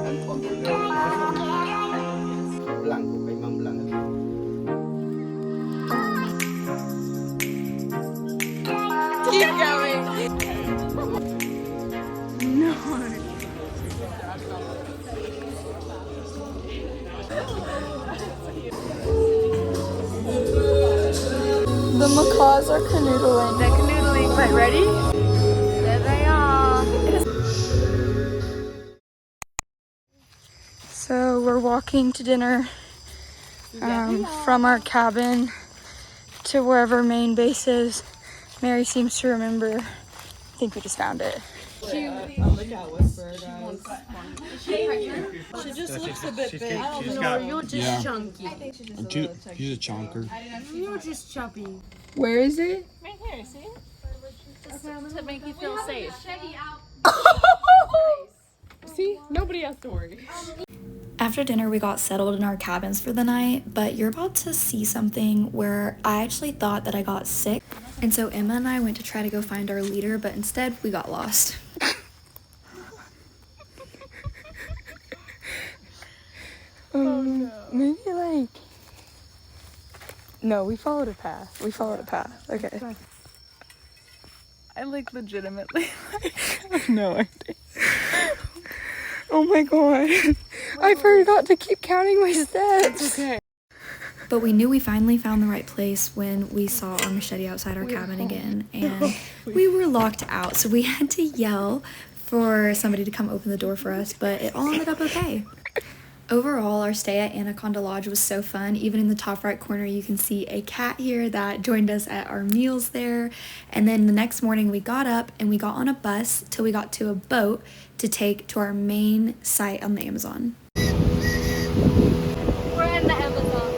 Blanco, caimán blanco. Keep going. No. The macaws are canoodling. They're canoodling, but ready? There they are. So we're walking to dinner from our cabin to wherever main base is. Mary seems to remember. I think we just found it. She just looks a bit big. No, you're just chunky. She's a chonker. You're just chubby. Where is it? Right here, see? Just to make you feel safe. See? Nobody has to worry. After dinner, we got settled in our cabins for the night, but you're about to see something where I actually thought that I got sick. And so Emma and I went to try to go find our leader, but instead we got lost. Maybe like... No, we followed a path. Okay. I like legitimately have no idea. Oh my god. I forgot to keep counting my steps. It's okay. But we knew we finally found the right place when we saw our machete outside our cabin again, and we were locked out, so we had to yell for somebody to come open the door for us, but it all ended up okay. Overall, our stay at Anaconda Lodge was so fun. Even in the top right corner, you can see a cat here that joined us at our meals there. And then the next morning, we got up and we got on a bus till we got to a boat to take to our main site on the Amazon. We're in the Amazon.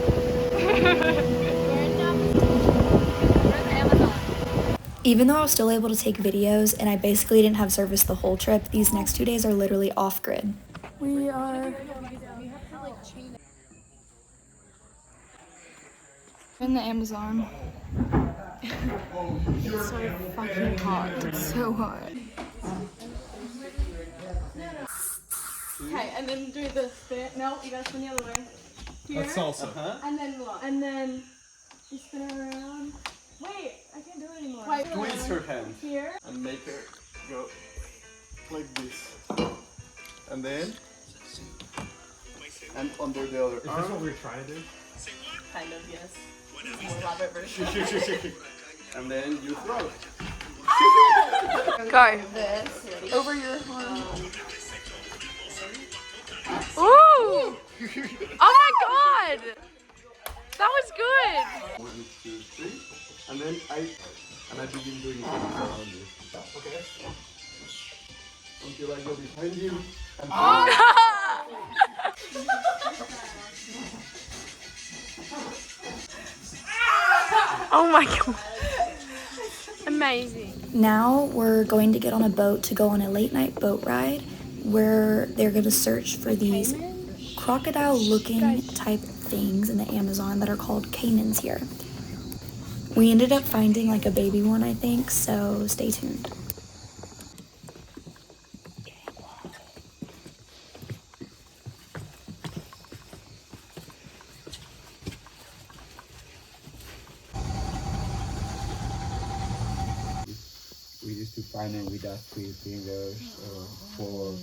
Even though I was still able to take videos and I basically didn't have service the whole trip, these next 2 days are literally off-grid. We are in the Amazon. It's so fucking hot. It's so hot. Okay, and then do the spin. No, you gotta spin the other way. Here. That's salsa. And then look. And then you spin it around. Wait, I can't do it anymore. Wait, Twist her hand here. and make her go like this. And then and under the other arm. Is this what we're trying to do? Kind of, yes. More elaborate version. And then you throw it. Go. This. Over your arm. Ooh! Oh my god! That was good! 1, 2, 3. And then I begin doing things around you. Okay? Until I go behind you and Oh my god. Amazing. Now we're going to get on a boat to go on a late night boat ride where they're going to search for these crocodile looking type things in the Amazon that are called caimans here. We ended up finding like a baby one, I think, so stay tuned. We used to find them with our 3 fingers or 4,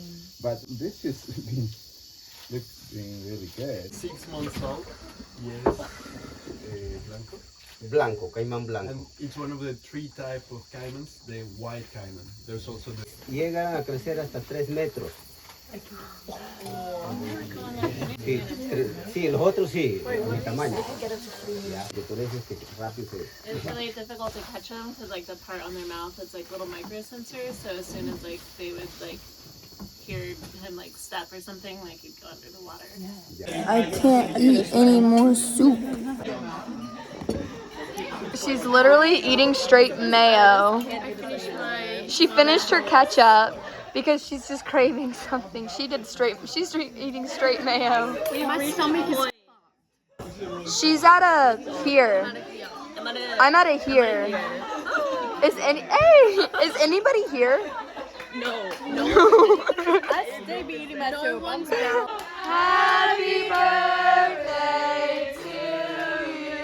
but this is looking really good. 6 months old. Yes. Blanco. Blanco, caimán blanco. And it's one of the 3 types of caimans, the white caiman. There's also the... Llegan a crecer hasta 3 metros. Sí, sí, los otros sí, mi tamaño. Ya, por eso es que rápido se... It's really difficult to catch them because like the part on their mouth is like little micro sensors. So as soon as like they would like hear him like step or something, like he'd go under the water. I can't eat any more soup. She's literally eating straight mayo. She finished her ketchup because she's just craving something. She's eating straight mayo. She's at a here. I'm at a here. Is anybody here? No. They be eating No one's down. Happy birthday to you.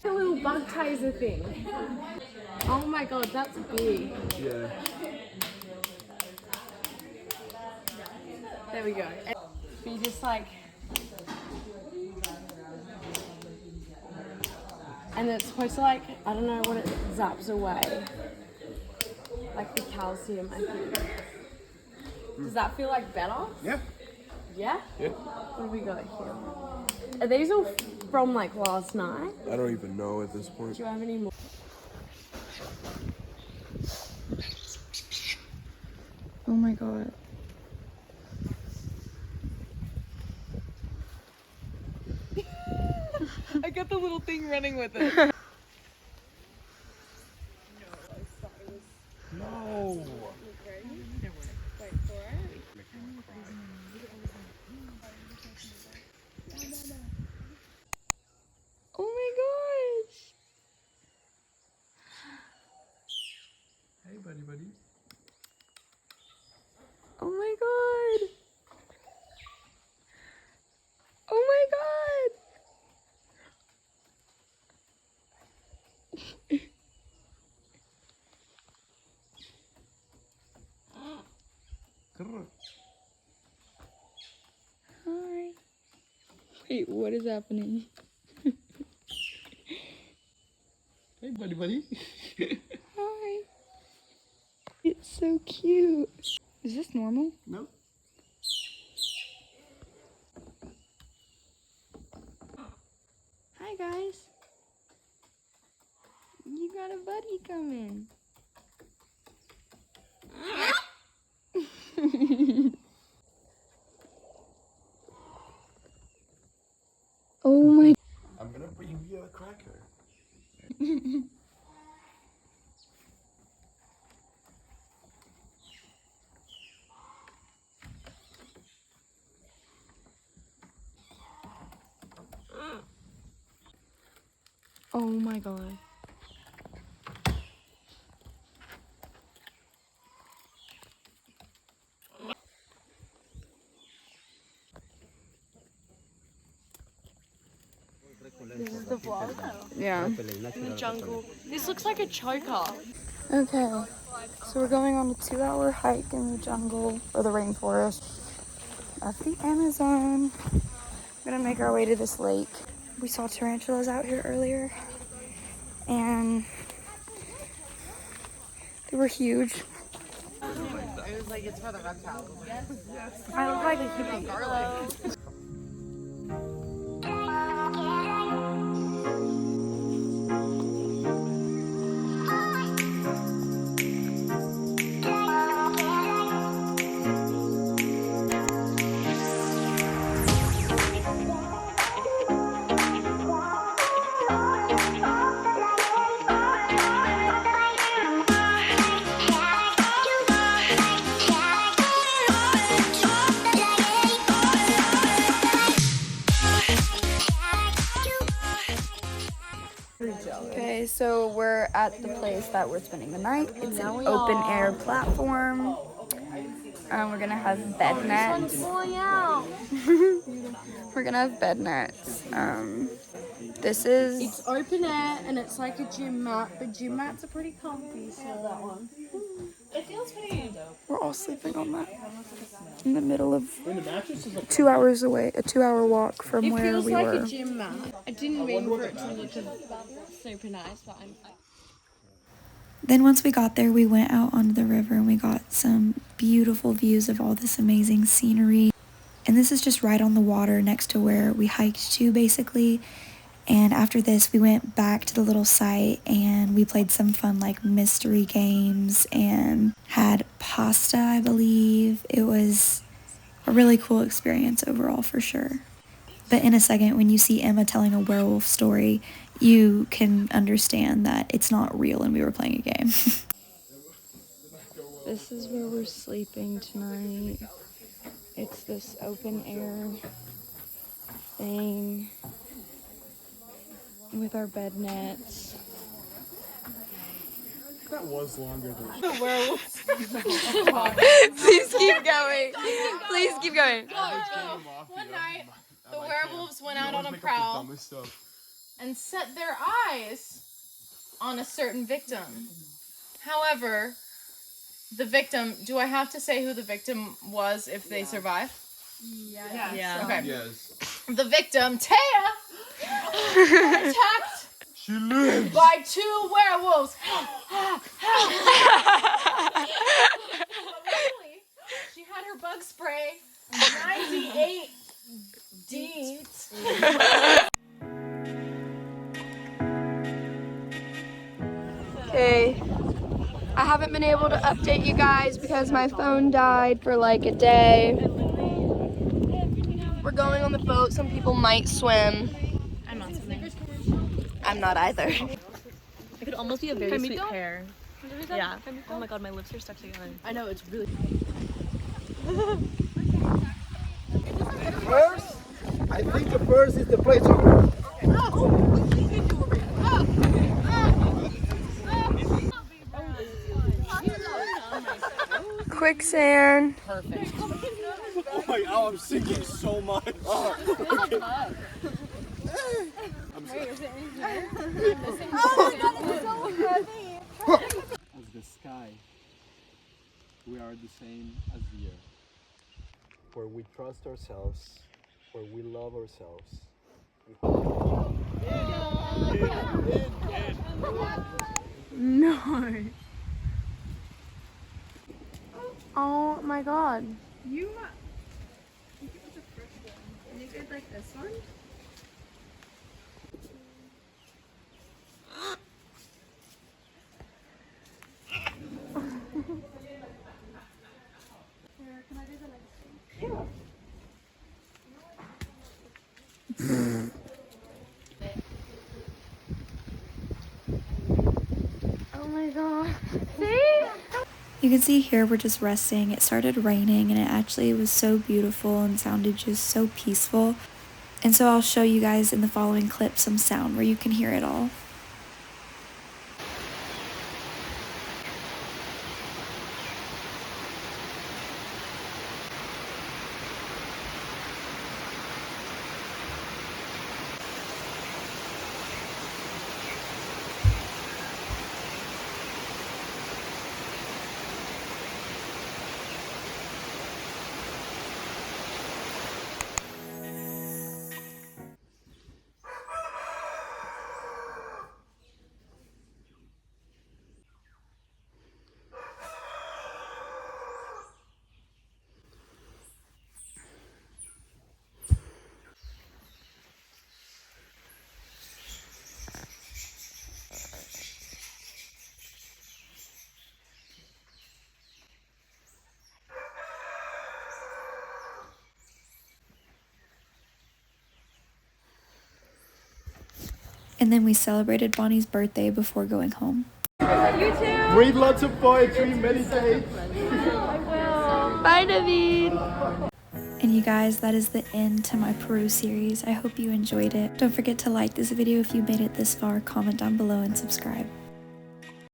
A little bug taser thing. Oh my god, that's big. Yeah. There we go. Be just like, and it's supposed to like, I don't know what it zaps away. Like the calcium, I think. Does that feel like better? Yeah. Yeah? Yeah. What have we got here? Are these all from like last night? I don't even know at this point. Do you have any more? Oh my god. I got the little thing running with it. No. Oh my gosh. Hey, buddy. Oh my god. Oh my god. Hi. Wait, what is happening? Hey, buddy. Hi. It's so cute. Is this normal? No. Hi guys. You got a buddy coming. Oh my. I'm gonna bring you a cracker. Oh my god. This is the vlog. Yeah. In the jungle. This looks like a choker. Okay. So we're going on a 2-hour hike in the jungle or the rainforest of the Amazon. We're gonna make our way to this lake. We saw tarantulas out here earlier and they were huge. It was like, it's for the reptiles. I look like a hippie. Okay, so we're at the place that we're spending the night. It's an open air platform. We're gonna have bed nets. We're gonna have bed nets. This is. It's open air and it's like a gym mat, but gym mats are pretty comfy, so that one. It feels pretty dope. We're all sleeping on that in the middle of 2 hours away, a 2-hour walk from It where feels we like were. a gym mat. I didn't mean for it to look super nice, but I'm. Then once we got there, we went out onto the river and we got some beautiful views of all this amazing scenery. And this is just right on the water next to where we hiked to, basically. And after this, we went back to the little site and we played some fun like mystery games and had pasta, I believe. It was a really cool experience overall for sure. But in a second, when you see Emma telling a werewolf story, you can understand that it's not real and we were playing a game. This is where we're sleeping tonight. It's this open air thing with our bed nets. That was longer than Please keep going. Please keep going. One night, the werewolves went out on a prowl and set their eyes on a certain victim. However, the victim, do I have to say who the victim was if they survive? Yeah. Okay. Yes. The victim, Taya, attacked She lives. by 2 werewolves. She had her bug spray, 98 deeds. Okay, I haven't been able to update you guys because my phone died for like a day. We're going on the boat. Some people might swim. I'm not swimming. I'm not either. It could almost be a very sweet pair. Yeah. Oh my god, my lips are stuck together. I know, it's really. First, I think the first is the place to Quicksand. Oh my god, I'm sinking so much. the sky, we are the same as the earth. Where we trust ourselves, where we love ourselves. No. Oh my god. You think it was a fresh one. You did like this one? Can I do the next one? Oh my god. See? You can see here we're just resting. It started raining and it actually was so beautiful and sounded just so peaceful. And so I'll show you guys in the following clip some sound where you can hear it all. And then we celebrated Bonnie's birthday before going home. Read lots of poetry, meditate. Bye, David. And you guys, that is the end to my Peru series. I hope you enjoyed it. Don't forget to like this video if you made it this far, comment down below, and subscribe.